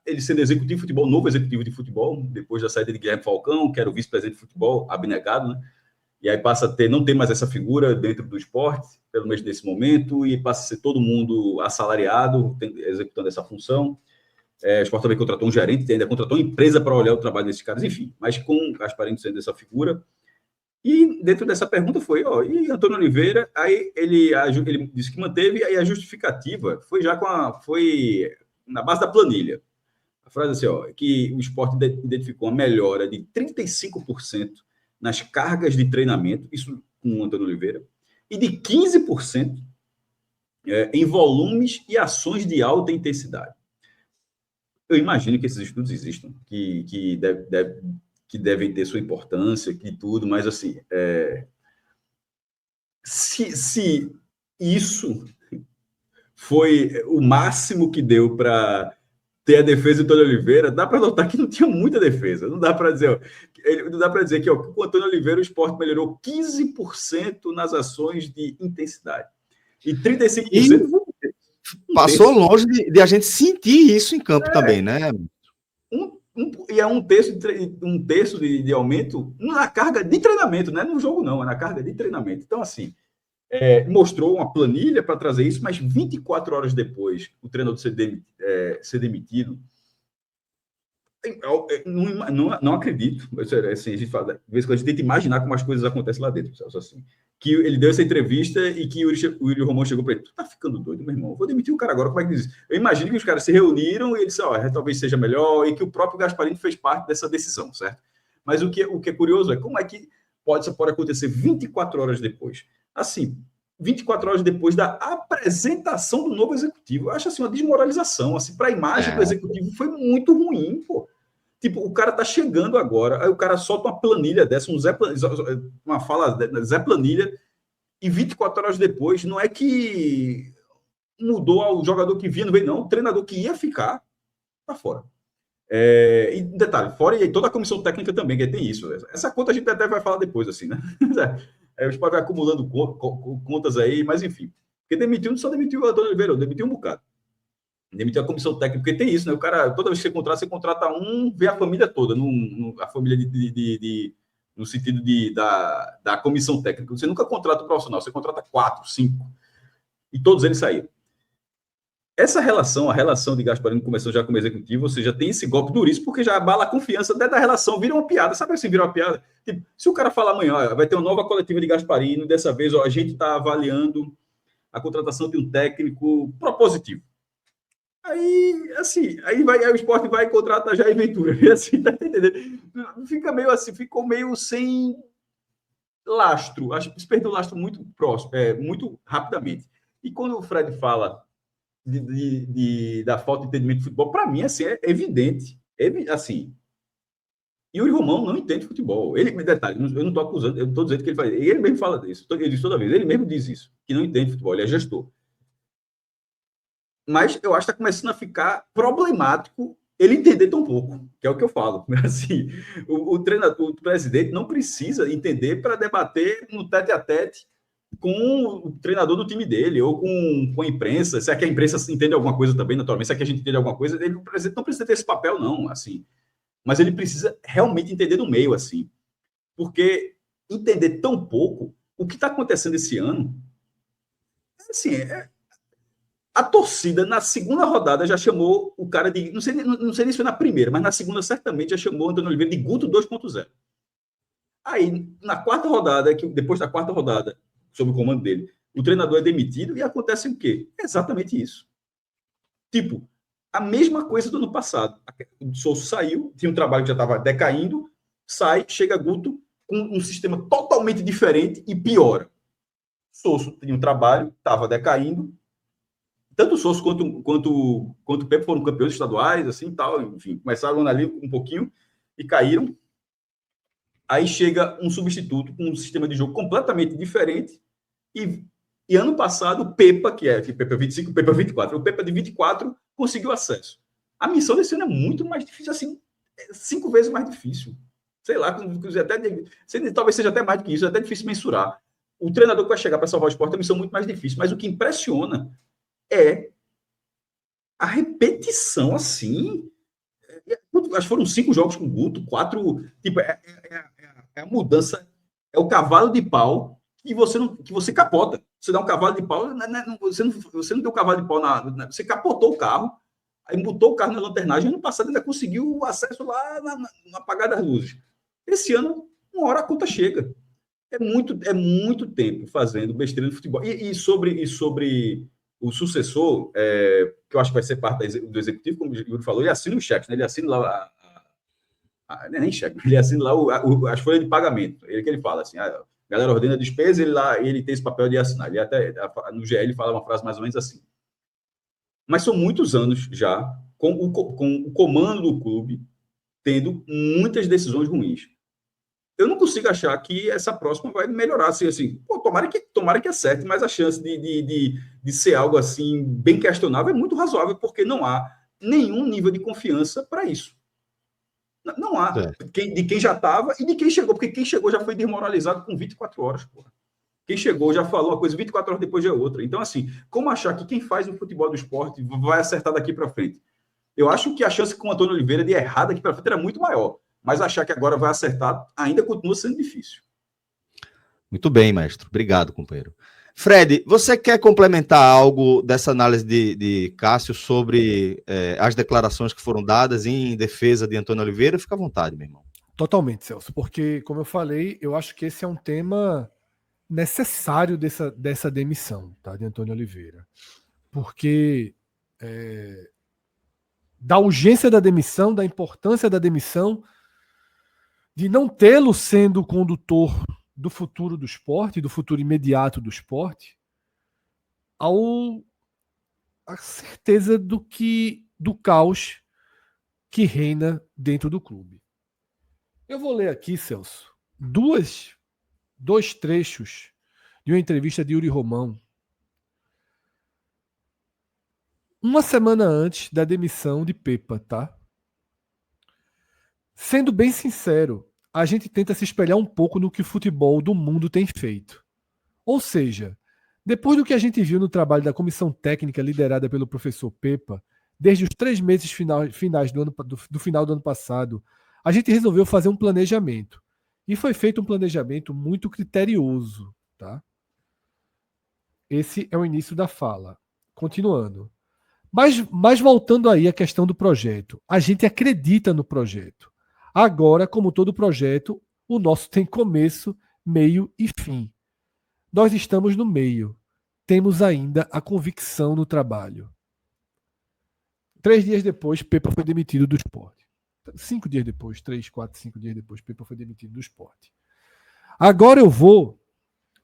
ele sendo executivo de futebol, novo executivo de futebol, depois da saída de Guilherme Falcão, que era o vice-presidente de futebol, abnegado, né? E aí passa a não ter mais essa figura dentro do esporte, pelo menos nesse momento, e passa a ser todo mundo assalariado, executando essa função. O Sport também contratou um gerente, ainda contratou uma empresa para olhar o trabalho desses caras, enfim, mas com Gasparino sendo essa figura. E dentro dessa pergunta foi, e Antônio Oliveira, aí ele disse que manteve, aí a justificativa foi foi na base da planilha. A frase assim, que o Sport identificou uma melhora de 35% nas cargas de treinamento, isso com o Antônio Oliveira, e de 15% em volumes e ações de alta intensidade. Eu imagino que esses estudos existam, que devem ter sua importância, que tudo, mas assim, se isso foi o máximo que deu para ter a defesa do Antônio Oliveira, dá para notar que não tinha muita defesa. Não dá para dizer, que com o Antônio Oliveira o Sport melhorou 15% nas ações de intensidade. E 35%... Passou longe de a gente sentir isso em campo também, né? E é um terço de aumento na carga de treinamento, não é no jogo, não, é na carga de treinamento. Então, assim, mostrou uma planilha para trazer isso, mas 24 horas depois, o treinador ser demitido. Não acredito. Assim, a gente fala, de vez em quando a gente tenta imaginar como as coisas acontecem lá dentro, assim. Que ele deu essa entrevista e que o Yuri Romão chegou para ele: tu tá ficando doido, meu irmão? Eu vou demitir o cara agora, como é que diz? Eu imagino que os caras se reuniram e ele disse: talvez seja melhor, e que o próprio Gasparini fez parte dessa decisão, certo? Mas o que é curioso é como é que pode acontecer 24 horas depois. Assim, 24 horas depois da apresentação do novo executivo. Eu acho assim uma desmoralização. Assim, para a imagem do executivo foi muito ruim, pô. Tipo, o cara tá chegando agora, aí o cara solta uma planilha dessa, uma fala Zé Planilha, e 24 horas depois, não é que mudou o jogador que vinha, não veio, não. O treinador que ia ficar, tá fora. E detalhe, fora e toda a comissão técnica também, que tem isso. Essa conta a gente até vai falar depois, assim, né? Os pode vai acumulando contas aí, mas enfim. Porque demitiu, não só demitiu o Antônio Oliveira, demitiu um bocado. Demitiu a comissão técnica, porque tem isso, né? O cara, toda vez que você contrata um, vê a família toda, a família no sentido da comissão técnica. Você nunca contrata um profissional, você contrata 4, 5. E todos eles saíram. Essa relação, a relação de Gasparini começou já como executivo, ou seja, tem esse golpe duríssimo, porque já abala a confiança até da relação, vira uma piada. Sabe assim, vira uma piada? Tipo, se o cara falar amanhã, vai ter uma nova coletiva de Gasparini, dessa vez a gente está avaliando a contratação de um técnico propositivo. Aí, assim, aí o Sport vai e contrata Jair Ventura. E assim, tá entendendo? Fica meio assim, ficou meio sem lastro. Acho que se perdeu o lastro muito próximo, muito rapidamente. E quando o Fred fala da falta de entendimento de futebol, para mim, assim, é evidente. Assim, Yuri Romão não entende futebol. Detalhe, eu não estou acusando, eu estou dizendo que ele faz. Ele mesmo fala disso. Ele diz toda vez, ele mesmo diz isso, que não entende futebol, ele é gestor. Mas eu acho que está começando a ficar problemático ele entender tão pouco, que é o que eu falo. Assim, o presidente não precisa entender para debater no tete-a-tete com o treinador do time dele, ou com a imprensa. Se é que a imprensa entende alguma coisa também, naturalmente, se é que a gente entende alguma coisa, o presidente não precisa ter esse papel, não, assim. Mas ele precisa realmente entender no meio, assim. Porque entender tão pouco, o que está acontecendo esse ano, assim, a torcida, na segunda rodada, já chamou o cara de... Não sei nem se foi na primeira, mas na segunda, certamente, já chamou o Antônio Oliveira de Guto 2.0. Aí, na quarta rodada, depois da quarta rodada, sob o comando dele, o treinador é demitido e acontece o quê? Exatamente isso. Tipo, a mesma coisa do ano passado. O Sousa saiu, tinha um trabalho que já estava decaindo, sai, chega Guto com um sistema totalmente diferente e piora. Sousa tinha um trabalho, estava decaindo, tanto o Sousa quanto o Pepe foram campeões estaduais, assim, tal, enfim, começaram ali um pouquinho e caíram. Aí chega um substituto com um sistema de jogo completamente diferente e ano passado o Pepa, que Pepa 25, Pepa 24, o Pepa de 24 conseguiu acesso. A missão desse ano é muito mais difícil, assim, 5 vezes mais difícil. Sei lá, talvez seja até mais do que isso, é até difícil mensurar. O treinador que vai chegar para salvar o esporte é uma missão muito mais difícil, mas o que impressiona é a repetição, assim. Acho que foram 5 jogos com o Guto, 4. Tipo, a mudança, é o cavalo de pau que você capota. Você dá um cavalo de pau, você não deu cavalo de pau, você capotou o carro, aí botou o carro na lanternagem, ano passado ainda conseguiu o acesso lá no apagar das luzes. Esse ano, uma hora a conta chega. É muito tempo fazendo besteira no futebol. E sobre o sucessor, que eu acho que vai ser parte do executivo, como o Yuri falou, ele assina os cheques, né? Ele assina lá nem cheque, ele assina lá as folhas de pagamento. Ele fala assim, a galera ordena a despesa, ele tem esse papel de assinar. Ele até, no GL, ele fala uma frase mais ou menos assim. Mas são muitos anos já, com o comando do clube, tendo muitas decisões ruins. Eu não consigo achar que essa próxima vai melhorar. Assim, tomara que acerte, mas a chance de ser algo assim bem questionável é muito razoável, porque não há nenhum nível de confiança para isso. Não há. De quem já estava e de quem chegou, porque quem chegou já foi desmoralizado com 24 horas. Porra. Quem chegou já falou uma coisa, 24 horas depois já é outra. Então, assim, como achar que quem faz o futebol do esporte vai acertar daqui para frente? Eu acho que a chance com o Antônio Oliveira de errar daqui para frente era muito maior. Mas achar que agora vai acertar ainda continua sendo difícil. Muito bem, mestre. Obrigado, companheiro. Fred, você quer complementar algo dessa análise de Cássio sobre as declarações que foram dadas em defesa de Antônio Oliveira? Fica à vontade, meu irmão. Totalmente, Celso, porque, como eu falei, eu acho que esse é um tema necessário dessa demissão, tá, de Antônio Oliveira. Porque da urgência da demissão, da importância da demissão, de não tê-lo sendo o condutor do futuro do esporte, do futuro imediato do esporte, a certeza do caos que reina dentro do clube. Eu vou ler aqui, Celso, dois trechos de uma entrevista de Yuri Romão, uma semana antes da demissão de Pepa, tá? Sendo bem sincero, a gente tenta se espelhar um pouco no que o futebol do mundo tem feito. Ou seja, depois do que a gente viu no trabalho da comissão técnica liderada pelo professor Pepa, desde os 3 meses finais do final do ano passado, a gente resolveu fazer um planejamento. E foi feito um planejamento muito criterioso, tá? Esse é o início da fala. Continuando. Mas voltando aí à questão do projeto. A gente acredita no projeto. Agora, como todo projeto, o nosso tem começo, meio e fim. Nós estamos no meio. Temos ainda a convicção no trabalho. 3 dias depois, Pepa foi demitido do Sport. 5 dias depois, 3, 4, 5 dias depois, Pepa foi demitido do Sport. Agora eu vou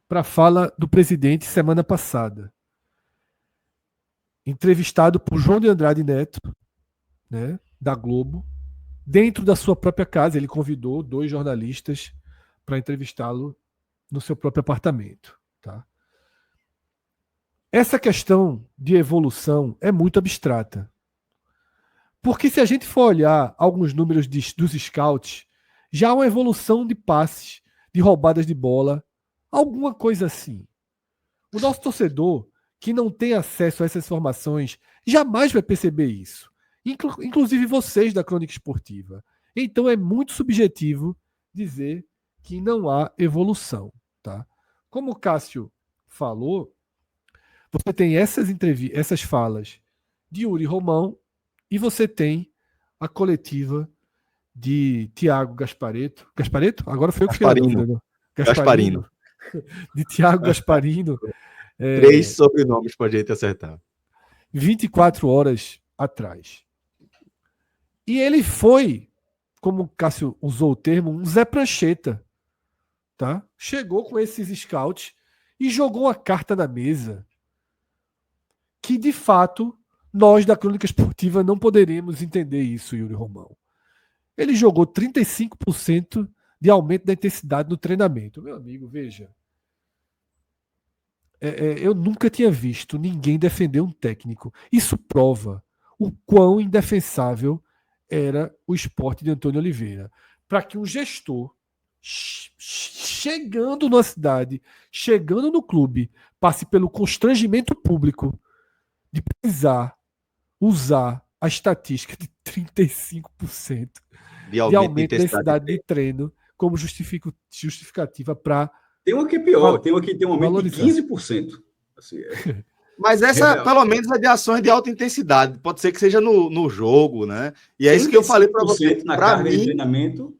para a fala do presidente semana passada. Entrevistado por João de Andrade Neto, né, da Globo, dentro da sua própria casa. Ele convidou 2 jornalistas para entrevistá-lo no seu próprio apartamento. Tá? Essa questão de evolução é muito abstrata. Porque se a gente for olhar alguns números dos scouts, já há uma evolução de passes, de roubadas de bola, alguma coisa assim. O nosso torcedor, que não tem acesso a essas informações, jamais vai perceber isso. Inclusive vocês da Crônica Esportiva. Então é muito subjetivo dizer que não há evolução. Tá? Como o Cássio falou, você tem essas falas de Yuri Romão e você tem a coletiva de Thiago Gasparetto. Gasparetto? Agora foi eu que fiquei na dúvida, né? Gasparino. De Thiago Gasparino. 3 sobrenomes para a gente acertar. 24 horas atrás. E ele foi, como o Cássio usou o termo, um Zé Prancheta. Tá? Chegou com esses scouts e jogou uma carta na mesa que, de fato, nós da Crônica Esportiva não poderíamos entender isso, Yuri Romão. Ele jogou 35% de aumento da intensidade no treinamento. Meu amigo, veja. Eu nunca tinha visto ninguém defender um técnico. Isso prova o quão indefensável era o esporte de Antônio Oliveira. Para que um gestor, chegando na cidade, chegando no clube, passe pelo constrangimento público de precisar usar a estatística de 35% de aumento da intensidade de treino como justificativa para... Tem uma que é pior, tem uma que tem um aumento de 15%. Assim, Mas essa, pelo menos, é de ações de alta intensidade. Pode ser que seja no jogo, né? E é isso que eu falei para você. Na carga de treinamento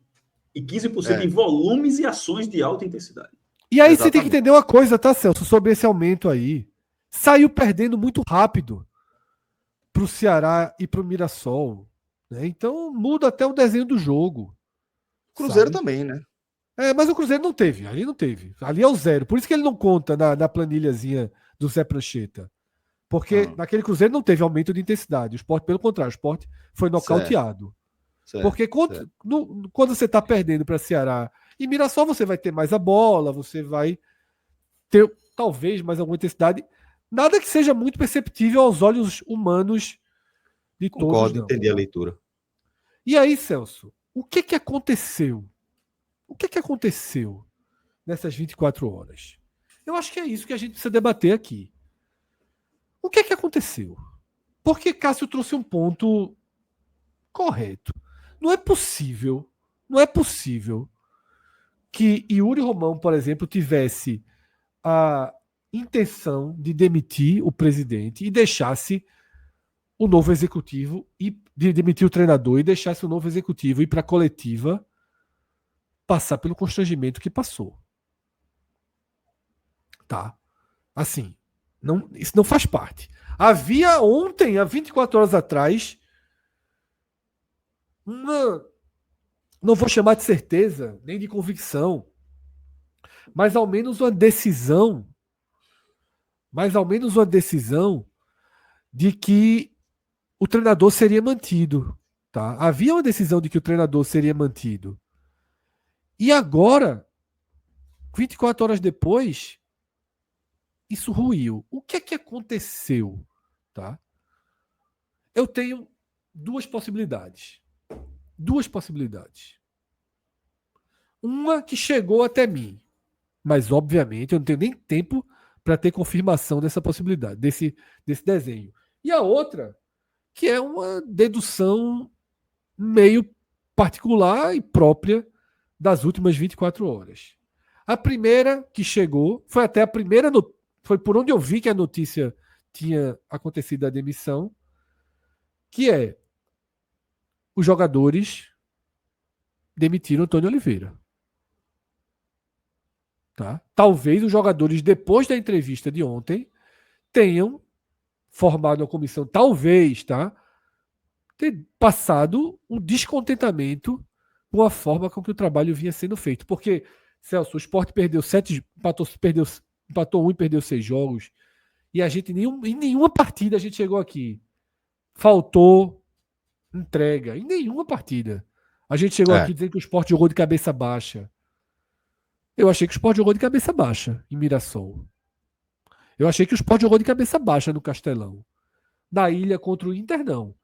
e 15% em volumes e ações de alta intensidade. E aí você tem que entender uma coisa, tá, Celso, sobre esse aumento aí. Saiu perdendo muito rápido para o Ceará e para o Mirassol. Né? Então muda até o desenho do jogo. Cruzeiro também, né? Mas o Cruzeiro não teve, ali não teve. Ali é o 0. Por isso que ele não conta na planilhazinha do Zé Prancheta. Porque naquele Cruzeiro não teve aumento de intensidade. O Sport, pelo contrário, o Sport foi nocauteado. Certo. Porque quando você está perdendo para Ceará e Mirassol, você vai ter mais a bola, você vai ter talvez mais alguma intensidade. Nada que seja muito perceptível aos olhos humanos de todos. Concordo, entendi a leitura. E aí, Celso, o que aconteceu? O que aconteceu nessas 24 horas? Eu acho que é isso que a gente precisa debater aqui. O que aconteceu? Porque Cássio trouxe um ponto correto. Não é possível que Yuri Romão, por exemplo, tivesse a intenção de demitir o presidente e deixasse o novo executivo de demitir o treinador e deixasse o novo executivo ir para a coletiva passar pelo constrangimento que passou. Tá? Assim, isso não faz parte. Havia ontem, há 24 horas atrás, não vou chamar de certeza, nem de convicção, mas ao menos uma decisão, de que o treinador seria mantido. Tá? Havia uma decisão de que o treinador seria mantido. E agora, 24 horas depois, isso ruiu. O que é que aconteceu? Tá? Eu tenho duas possibilidades. Uma que chegou até mim, mas obviamente eu não tenho nem tempo para ter confirmação dessa possibilidade, desse desenho. E a outra, que é uma dedução meio particular e própria das últimas 24 horas. A primeira que chegou foi até a primeira, foi por onde eu vi que a notícia tinha acontecido a demissão, que é os jogadores demitiram Antônio Oliveira. Tá? Talvez os jogadores, depois da entrevista de ontem, tenham formado uma comissão, talvez, tá? Ter passado um descontentamento com a forma com que o trabalho vinha sendo feito. Porque, Celso, o Sport perdeu 7, empatou 1 e perdeu 6 jogos. E a gente, em nenhuma partida a gente chegou aqui. Faltou entrega. Em nenhuma partida. A gente chegou aqui dizendo que o Sport jogou de cabeça baixa. Eu achei que o Sport jogou de cabeça baixa em Mirassol. Eu achei que o Sport jogou de cabeça baixa no Castelão. Na Ilha contra o Inter, não.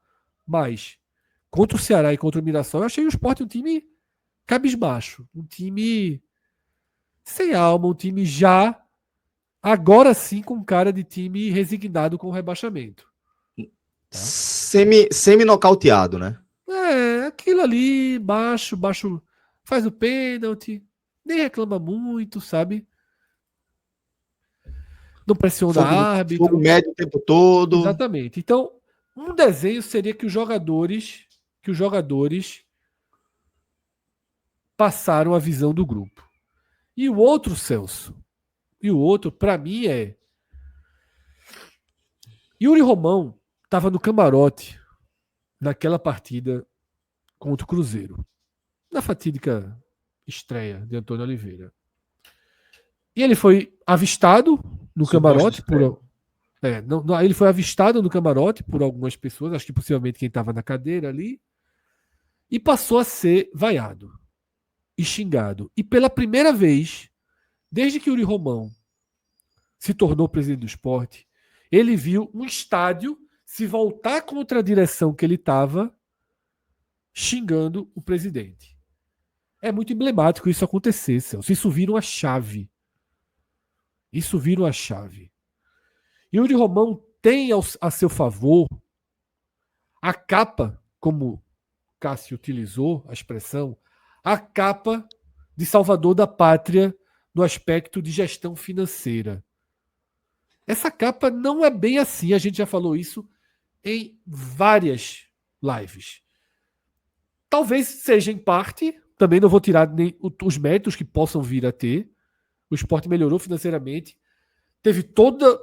Mas contra o Ceará e contra o Mirassol, eu achei o Sport um time cabisbaixo. Um time sem alma, um time já, agora sim, com cara de time resignado com o rebaixamento. Tá? Semi-nocauteado, né? Aquilo ali, baixo, faz o pênalti, nem reclama muito, sabe? Não pressiona o árbitro. Fogo médio o tempo todo. Exatamente. Então, um desenho seria que os jogadores passaram a visão do grupo. E o outro, Celso, para mim, é Yuri Romão estava no camarote naquela partida contra o Cruzeiro, na fatídica estreia de Antônio Oliveira. E ele foi avistado no camarote ele foi avistado no camarote por algumas pessoas, acho que possivelmente quem estava na cadeira ali, e passou a ser vaiado e xingado. E pela primeira vez, desde que Yuri Romão se tornou presidente do Sport, ele viu um estádio se voltar contra a direção que ele estava, xingando o presidente. É muito emblemático isso acontecer, Celso. Isso vira uma chave. Yuri Romão tem a seu favor a capa, como Cássio utilizou a expressão, a capa de salvador da pátria no aspecto de gestão financeira. Essa capa não é bem assim, a gente já falou isso em várias lives. Talvez seja em parte, também não vou tirar nem os méritos que possam vir a ter. O Sport melhorou financeiramente, teve toda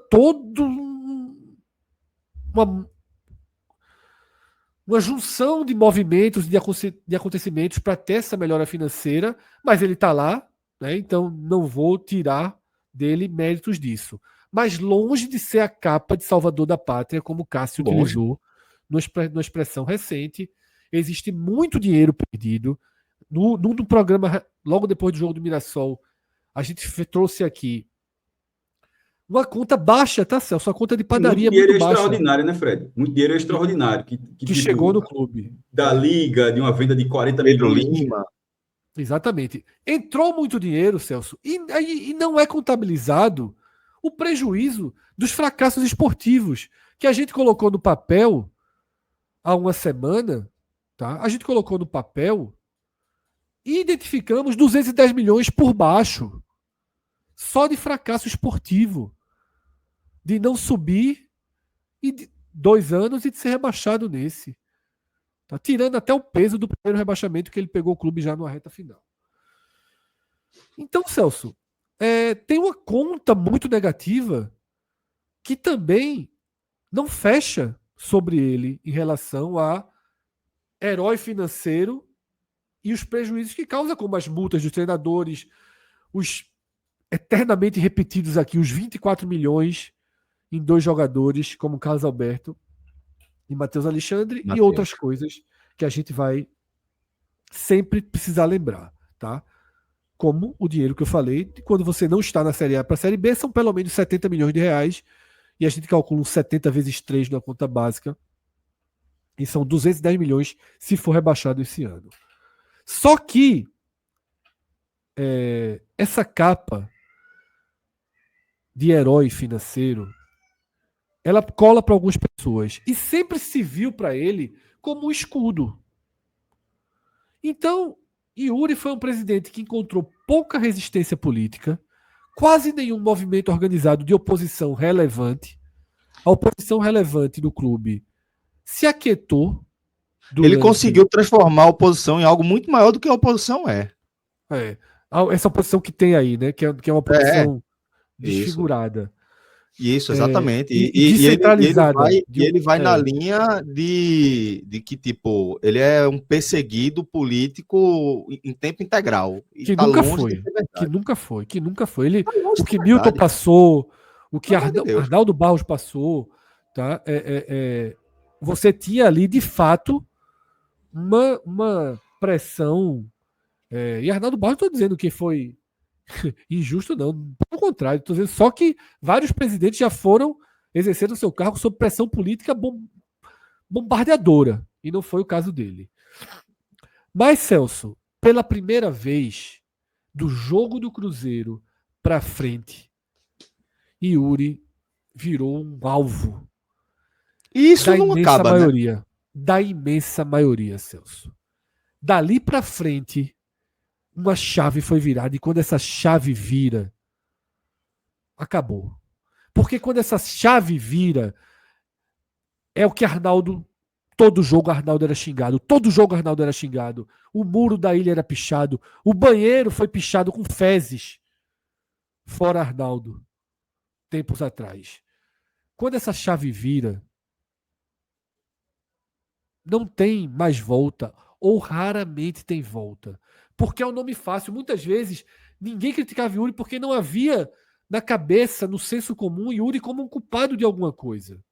uma junção de movimentos, de acontecimentos para ter essa melhora financeira, mas ele está lá, né? Então não vou tirar dele méritos disso. Mas longe de ser a capa de salvador da pátria, como o Cássio utilizou numa expressão recente. Existe muito dinheiro perdido. No programa, logo depois do jogo do Mirassol, a gente trouxe aqui uma conta baixa, tá, Celso? Uma conta de padaria muito baixa. Extraordinário, né, Fred? Muito dinheiro extraordinário. Que tipo, chegou no clube. Da Liga, de uma venda de 40 milhões. Exatamente. Entrou muito dinheiro, Celso, e não é contabilizado o prejuízo dos fracassos esportivos que a gente colocou no papel há uma semana, tá? A gente colocou no papel e identificamos 210 milhões por baixo, só de fracasso esportivo. de não subir e de 2 anos e de ser rebaixado nesse. Tá tirando até o peso do primeiro rebaixamento que ele pegou o clube já numa reta final. Então, Celso, tem uma conta muito negativa que também não fecha sobre ele em relação a herói financeiro e os prejuízos que causa, como as multas dos treinadores, os eternamente repetidos aqui, os 24 milhões em 2 jogadores, como Carlos Alberto e Matheus Alexandre, e outras coisas que a gente vai sempre precisar lembrar, tá? Como o dinheiro que eu falei, quando você não está na Série A para a Série B, são pelo menos 70 milhões de reais, e a gente calcula 70 vezes 3 na conta básica, e são 210 milhões se for rebaixado esse ano. Só que essa capa de herói financeiro, ela cola para algumas pessoas, e sempre se viu para ele como um escudo. Então, Yuri foi um presidente que encontrou pouca resistência política, quase nenhum movimento organizado de oposição relevante. A oposição relevante do clube se aquietou. Ele conseguiu transformar a oposição em algo muito maior do que a oposição é. Essa oposição que tem aí, né? Que é uma oposição desfigurada. Isso, exatamente. E descentralizada. Ele vai na linha de que, tipo, ele é um perseguido político em tempo integral. Que nunca foi. O que Milton passou, o que Arnaldo Barros passou, tá? Você tinha ali, de fato, uma pressão. E Arnaldo Barros, não estou dizendo que foi injusto, não. Pelo contrário, estou dizendo só que vários presidentes já foram exercendo seu cargo sob pressão política bombardeadora. E não foi o caso dele. Mas, Celso, pela primeira vez do jogo do Cruzeiro para frente, Yuri virou um alvo. E isso não acaba, né? Da imensa maioria, Celso. Dali para frente, uma chave foi virada, e quando essa chave vira, acabou. Porque quando essa chave vira, é o que Arnaldo, todo jogo Arnaldo era xingado, o muro da ilha era pichado, o banheiro foi pichado com fezes, fora Arnaldo, tempos atrás. Quando essa chave vira, não tem mais volta, ou raramente tem volta. Porque é um nome fácil. Muitas vezes, ninguém criticava Yuri porque não havia na cabeça, no senso comum, Yuri como um culpado de alguma coisa.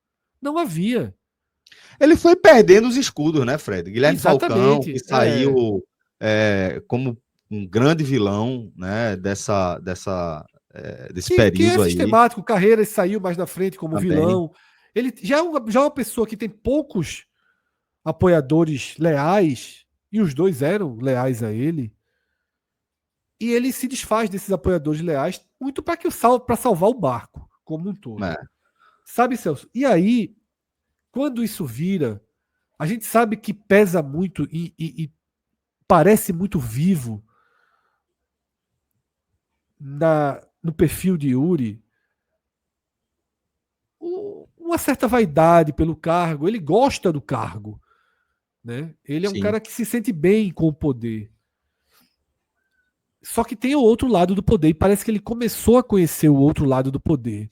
Não havia. Ele foi perdendo os escudos, né, Fred? Guilherme Falcão, que saiu como um grande vilão, né, desse período aí. Sistemático, Carreiras saiu mais na frente como vilão. Ele já é uma pessoa que tem poucos apoiadores leais, e os dois eram leais a ele, e ele se desfaz desses apoiadores leais muito para salvar o barco como um todo. Sabe, Celso? E aí, quando isso vira, a gente sabe que pesa muito e parece muito vivo no perfil de Yuri uma certa vaidade pelo cargo. Ele gosta do cargo, né? Ele é um cara que se sente bem com o poder. Só que tem o outro lado do poder, e parece que ele começou a conhecer o outro lado do poder,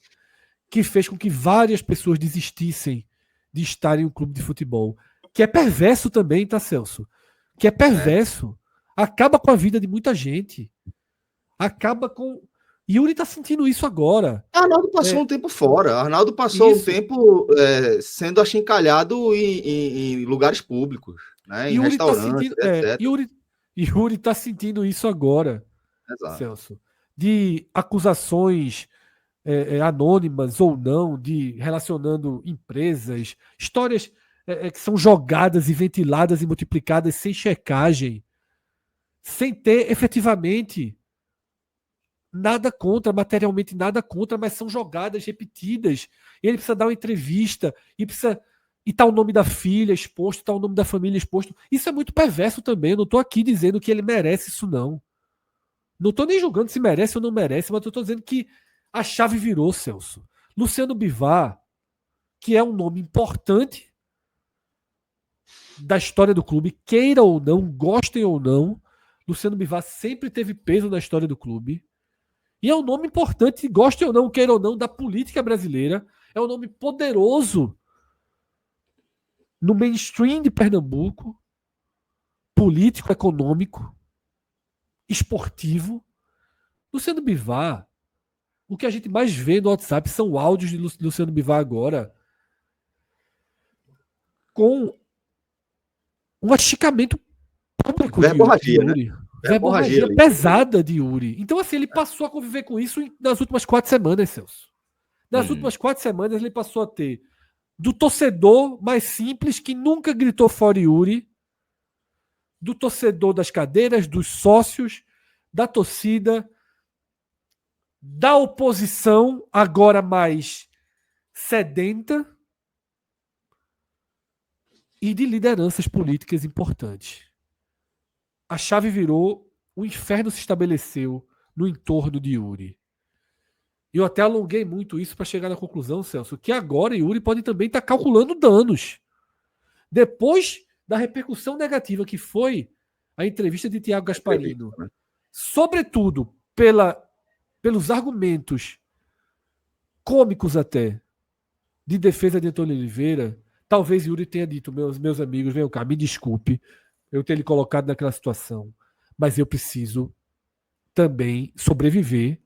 que fez com que várias pessoas desistissem de estar em um clube de futebol. Que é perverso também, tá, Celso? Que é perverso. Acaba com a vida de muita gente. Acaba com... Yuri tá sentindo isso agora. Arnaldo passou um tempo fora. Arnaldo passou um tempo sendo achincalhado em lugares públicos, né? Em restaurantes, etc. Yuri tá sentindo isso agora, exato. Celso. De acusações anônimas ou não, relacionando empresas, histórias que são jogadas e ventiladas e multiplicadas sem checagem, sem ter efetivamente nada contra, materialmente nada contra, mas são jogadas repetidas. E ele precisa dar uma entrevista, e tá o nome da filha exposto, tá o nome da família exposto. Isso é muito perverso também. Eu não tô aqui dizendo que ele merece isso, não. Não tô nem julgando se merece ou não merece, mas eu tô dizendo que a chave virou, Celso. Luciano Bivar, que é um nome importante da história do clube, queira ou não, gostem ou não, Luciano Bivar sempre teve peso na história do clube. E é um nome importante, gostem ou não, queira ou não, da política brasileira. É um nome poderoso no mainstream de Pernambuco, político, econômico, esportivo. Luciano Bivar, o que a gente mais vê no WhatsApp são áudios de Luciano Bivar agora com um achicamento público Verborragia, de Yuri. né? Verborragia ali. pesada de Yuri. Então, assim, ele passou a conviver com isso nas últimas 4 semanas, Celso. Nas últimas 4 semanas, ele passou a ter do torcedor mais simples, que nunca gritou fora Yuri, do torcedor das cadeiras, dos sócios, da torcida, da oposição, agora mais sedenta, e de lideranças políticas importantes. A chave virou, o inferno se estabeleceu no entorno de Yuri. Eu até alonguei muito isso para chegar na conclusão, Celso, que agora Yuri pode também estar calculando danos. Depois da repercussão negativa que foi a entrevista de Thiago Gasparino, sobretudo pelos argumentos cômicos até de defesa de Antônio Oliveira, talvez Yuri tenha dito, meus amigos, venham cá, me desculpe eu ter lhe colocado naquela situação, mas eu preciso também sobreviver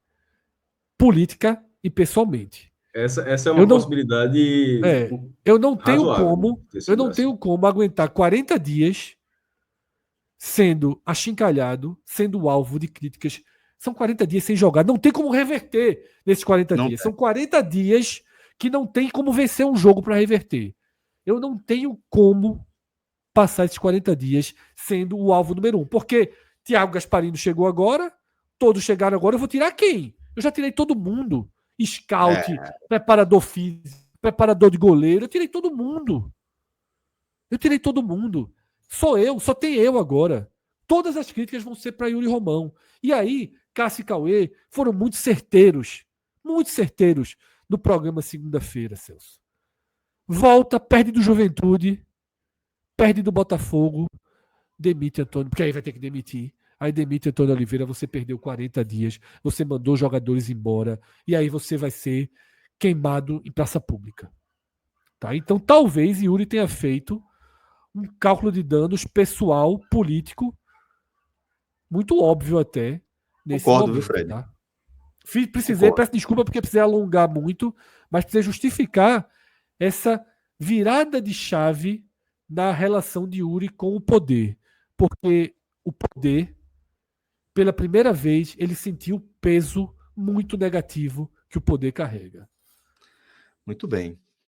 política e pessoalmente. Essa é uma possibilidade eu não tenho razoável, como aguentar 40 dias sendo achincalhado, sendo alvo de críticas. São 40 dias sem jogar, não tem como reverter nesses 40 dias. São 40 dias que não tem como vencer um jogo para reverter. Eu não tenho como passar esses 40 dias sendo o alvo número 1. Porque Thiago Gasparino chegou agora, todos chegaram agora, eu vou tirar quem? Eu já tirei todo mundo. Scout, preparador físico, preparador de goleiro, eu tirei todo mundo. Só tem eu agora. Todas as críticas vão ser para Yuri Romão. E aí, Cássio e Cauê foram muito certeiros no programa segunda-feira, Celso. Volta, perde do Juventude, perde do Botafogo, demite Antônio, porque aí vai ter que demitir. Aí demite Antônio Oliveira, você perdeu 40 dias, você mandou jogadores embora, e aí você vai ser queimado em praça pública. Tá? Então, talvez Yuri tenha feito um cálculo de danos pessoal, político, muito óbvio até, nesse Concordo, momento. viu, Fred? Tá? Peço desculpa porque precisei alongar muito, mas precisei justificar essa virada de chave na relação de Yuri com o poder. Porque o poder, pela primeira vez, ele sentiu o peso muito negativo que o poder carrega. Muito bem.